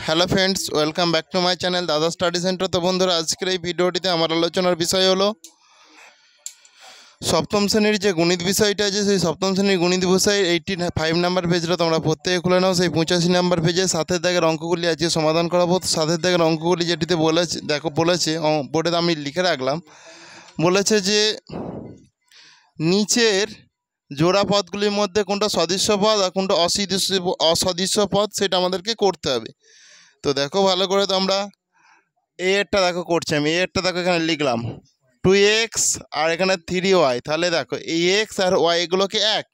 Hello friends, welcome back to my channel দাদা study centre. তো বন্ধুরা, আজকের এই ভিডিওটিতে আমার আলোচনার বিষয় হলো সপ্তম শ্রেণীর যে গণিত বিষয়টা আছে, সেই সপ্তম শ্রেণীর গণিত বিষয়ের 85 নাম্বার পেজটা তোমরা প্রত্যেকে খুলে নাও। সেই 85 নাম্বার পেজে সাতের দাগের অঙ্কগুলি আজকে সমাধান করাবো। সাতের দাগের অঙ্কগুলি যেটিতে বলেছে, বলেছে বোর্ডে আমি লিখে রাখলাম। বলেছে যে নিচের জোড়া পদগুলির মধ্যে কোনটা সদৃশ্য পদ আর কোনটা অসদৃশ্য পদ, সেটা আমাদেরকে করতে হবে। তো দেখো ভালো করে, তোমরা এরটা দেখো করছি আমি। এরটা দেখো এখানে লিখলাম 2x আর এখানে 3y। তাহলে দেখো এই এক্স আর ওয়াই এগুলোকে এক,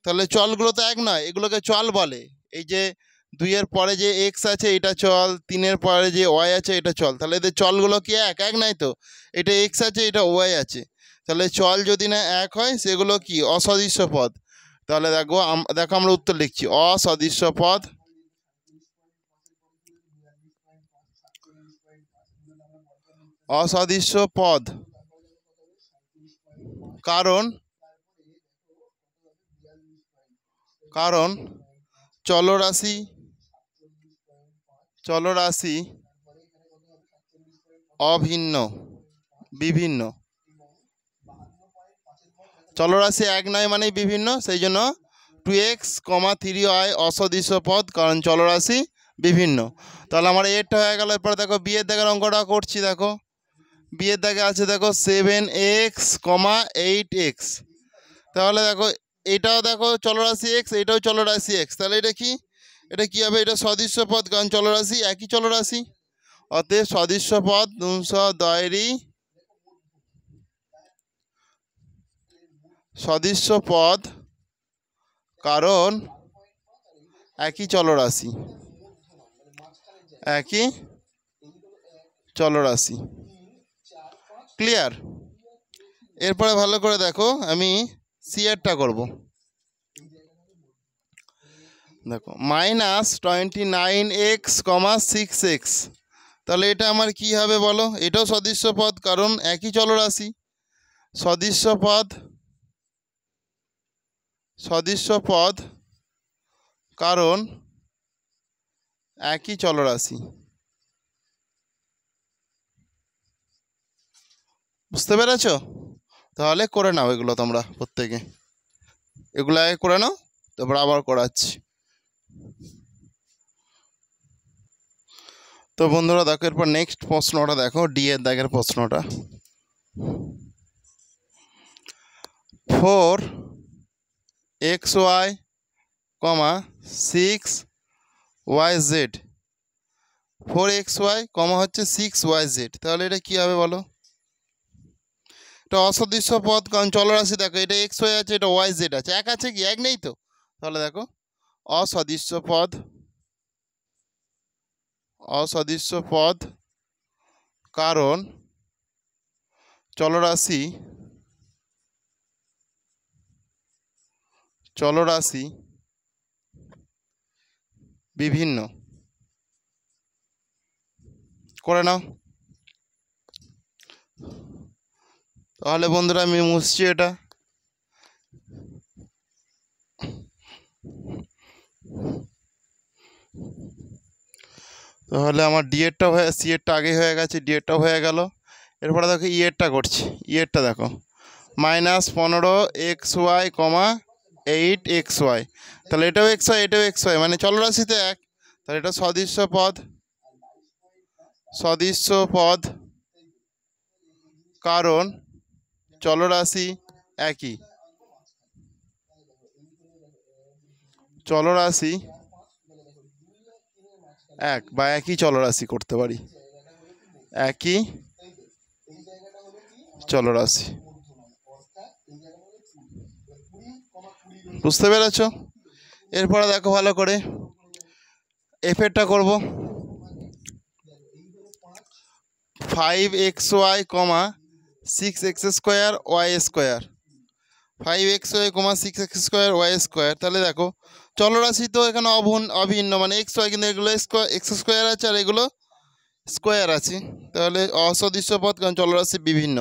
তাহলে চলগুলো তো এক নয়, এগুলোকে চল বলে। এই যে 2-এর পরে যে এক্স আছে এটা চল, 3-এর পরে যে ওয়াই আছে এটা চল। তাহলে এদের চলগুলো কি এক এক নাই তো? এটা এক্স আছে, এটা ওয়াই আছে। তাহলে চল যদি না এক হয় সেগুলো কি অসদৃশ্য পদ। তাহলে দেখো আমরা উত্তর লিখছি অসদৃশ্য পদ। অসদৃশ্য পদ কারণ চলরাশি অভিন্ন বিভিন্ন। চলরাশি এক নয় মানেই বিভিন্ন, সেই জন্য 2x, 3y অসদৃশ্য পদ, কারণ চলরাশি বিভিন্ন। তাহলে আমার এরটা হয়ে গেল। এরপরে দেখো বিয়ের দাগের অঙ্কটা করছি। দেখো বিয়ের দাগে আছে, দেখো 7x, 8x। তাহলে দেখো এটাও দেখো চলরাশি x, এটাও চলরাশি x। তাহলে এটা কি হবে? এটা সদৃশ্য পদ, কারণ চলরাশি একই চলরাশি। অতএব সদৃশ্য পদ দয়েরই সদৃশ্য পদ, কারণ একই চলরাশি। ক্লিয়ার? এরপরে ভালো করে দেখো, আমি সিয়ারটা করব। দেখো -29x, 6x। তাহলে এটা আমার কি হবে বলো? এটাও সদৃশ্য পদ, কারণ একই চলরাশি। সদৃশ্য পদ কারণ একই চলরাশি। বুঝতে পেরেছ? তাহলে করে নাও এগুলো, তোমরা প্রত্যেকে এগুলো আগে করে নাও, তারপর আবার করাচ্ছি। তো বন্ধুরা দেখো, এরপর নেক্সট প্রশ্নটা দেখো, ডি এর দাগের প্রশ্নটা। 4xy, 6yz। 4xy হচ্ছে 6yz। তাহলে এটা কি হবে বলো? এটা অসদৃশ্য পদ, কারণ চলরাশি দেখো এটা এক্স ওয়াই আছে, এটা ওয়াই জেড আছে। এক আছে কি? এক নেই তো। তাহলে দেখো অসদৃশ্য পদ কারণ চলরাশি বিভিন্ন। করে নাও। তাহলে বন্ধুরা আমি মুছছি এটা। তাহলে আমার ডিএডটা সিএডটা আগে হয়ে গেছে, ডিএডটাও হয়ে গেল। এরপরে দেখো ইএডটা করছি। ইএডটা দেখো -15xy, 8xy। তাহলে এটাও এক্স ওয়াই, এটাও এক্স ওয়াই, মানে চলরাশিতে এক। তাহলে এটা সদৃশ্য পদ কারণ চলরাশি একই। চলরাশি এক বা একই চলরাশি করতে পারি, একই চলরাশি। বুঝতে পেরেছ? এরপরে দেখো ভালো করে এফেরটা করব। 5xy, 6x² y²। 5xy, 6x²y²। তাহলে দেখো চলরাশি তো এখানে অভিন্ন, মানে এক্স ওয়াই, কিন্তু এগুলো x² আছে আর এগুলো স্কোয়ার আছে। তাহলে অসদৃশ্য পদ, কারণ চলরাশি বিভিন্ন।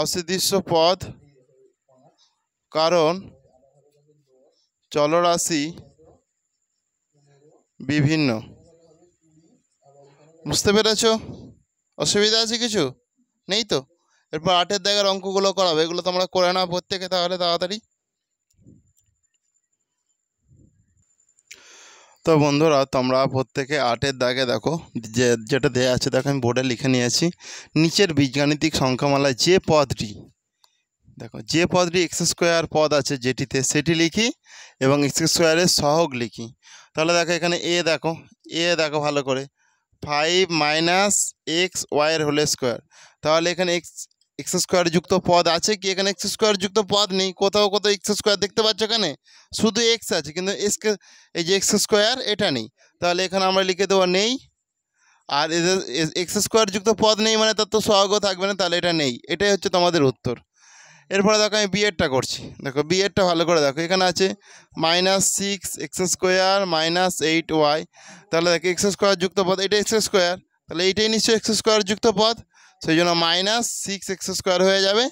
অসদৃশ্য পদ কারণ চলরাশি বিভিন্ন। বুঝতে পেরেছো? অসুবিধা আছে কিছু? নেই তো? এরপর 8-এর দাগের অঙ্কগুলো করাবে, এগুলো তোমরা করে নাও প্রত্যেকে তাহলে তাড়াতাড়ি। তো বন্ধুরা তোমরা প্রত্যেকে 8-এর দাগে দেখো যেটা দেয়া আছে, দেখো আমি বোর্ডে লিখে নিয়েছি। নিচের বীজগাণিতিক সংখ্যামালায় যে পদটি, দেখো যে পদটি এক্স স্কোয়ার পদ আছে যেটিতে, সেটি লিখি এবং এক্স স্কোয়ারের সহগ লিখি। তাহলে দেখো এখানে দেখো দেখো ভালো করে, 5 - x y এর হোল স্কোয়ার। তাহলে এখানে এক্স স্কোয়ার যুক্ত পদ আছে কি? এখানে এক্স স্কোয়ার যুক্ত পদ নেই। কোথাও এক্স স্কোয়ার দেখতে পাচ্ছ? এখানে শুধু এক্স আছে, কিন্তু এই যে এক্স স্কোয়ার এটা নেই। তাহলে এখানে আমরা লিখে দেবো নেই। আর এদের এক্স স্কোয়ার যুক্ত পদ নেই মানে তার তো সহগও থাকবে না, তাহলে এটা নেই। এটাই হচ্ছে তোমাদের উত্তর। এরপরে দেখো আমি বিএডটা করছি। দেখো বিএডটা ভালো করে দেখো, এখানে আছে -6x² - 8y। তাহলে দেখো এক্স স্কোয়ার যুক্ত পদ, এটা এক্স স্কোয়ার, তাহলে এইটাই নিশ্চয়ই এক্স স্কোয়ার যুক্ত পদ, সেই জন্য -6x² হয়ে যাবে।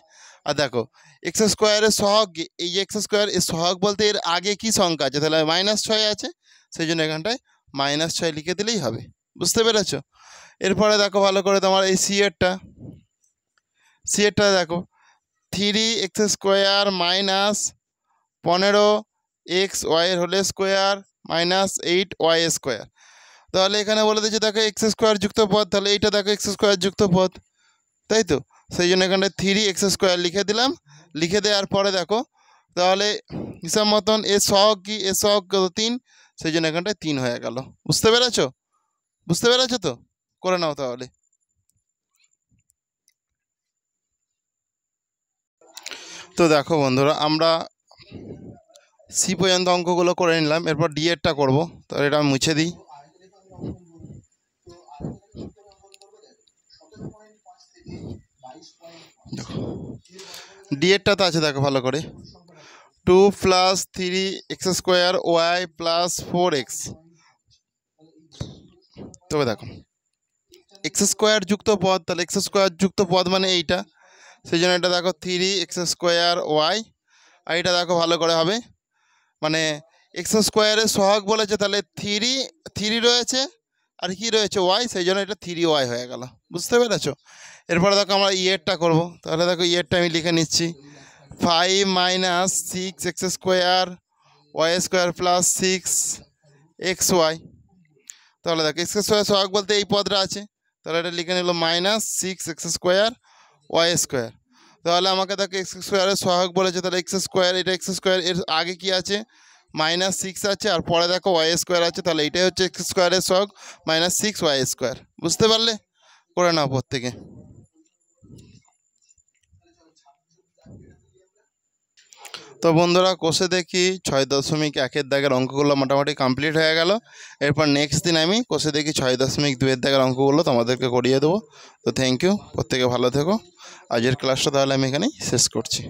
আর দেখো এক্স স্কোয়ারের সহগ, এই যে এক্স স্কোয়ার এর সহগ বলতে এর আগে কি সংখ্যা আছে? তাহলে -6 আছে, সেই জন্য এখানটায় -6 লিখে দিলেই হবে। বুঝতে পেরেছো? এরপরে দেখো ভালো করে তোমার এই সি এরটা দেখো, 3x² - 15xy এর হোল স্কোয়ার -8y²। তাহলে এখানে বলে দিয়েছে দেখো এক্স স্কোয়ার যুক্ত পদ, তাহলে এইটা দেখো এক্স স্কোয়ার যুক্ত পদ, তাই তো? সেই জন্য এখানে 3x² লিখে দিলাম। লিখে দেওয়ার পরে দেখো তাহলে হিসাব মতন এর সহগ কি? এর সহগ কত? 3, সেই জন্য এখানটায় 3 হয়ে গেল। বুঝতে পেরেছো? বুঝতে পেরেছো তো? করে নাও তাহলে। তো দেখো বন্ধুরা আমরা সি পর্যন্ত অঙ্কগুলো করে নিলাম, এরপর ডি এরটা করবো। তাহলে এটা আমি মুছে দিই। দেখো ডি এরটা তো আছে, দেখো ভালো করে, 2 + 3x² y + 4x। তবে দেখো এক্স স্কোয়ার যুক্ত পদ, তাহলে এক্স স্কোয়ার যুক্ত পদ মানে এইটা, সেই জন্য এটা দেখো 3x² y। আর এটা দেখো ভালো করে হবে, মানে এক্স স্কোয়ারের সহগ বলেছে, তাহলে 3 রয়েছে আর কি রয়েছে? ওয়াই, সেই জন্য এটা 3y হয়ে গেল। বুঝতে পেরেছো? এরপরে দেখো আমরা ইয়েরটা করবো। তাহলে দেখো ইয়েরটা আমি লিখে নিচ্ছি, 5 - 6x² y² + 6xy। তাহলে দেখো এক্স স্কোয়ার সহগ বলতে এই পদটা আছে, তাহলে এটা লিখে নিল -6x² y²। তাহলে আমাকে দেখো এক্স স্কোয়ারের সহগ বলেছে, তাহলে এক্স স্কোয়ার, এটা এক্স স্কোয়ার, এর আগে কি আছে? -6 আছে, আর পরে দেখো y² আছে, তাহলে এটাই হচ্ছে এক্স স্কোয়ারের সহগ -6y²। বুঝতে পারলে? করে নাও প্রত্যেকে। তো বন্ধুরা কোষে দেখি 6.1-এর দাগের অঙ্কগুলো মোটামুটি কমপ্লিট হয়ে গেল। এরপর নেক্সট দিন আমি কোষে দেখি 6.2-এর দাগের অঙ্কগুলো তোমাদেরকে করিয়ে দেবো। তো থ্যাংক ইউ, প্রত্যেকে ভালো থেকো। আজকের ক্লাসটা তাহলে আমি এখানেই শেষ করছি।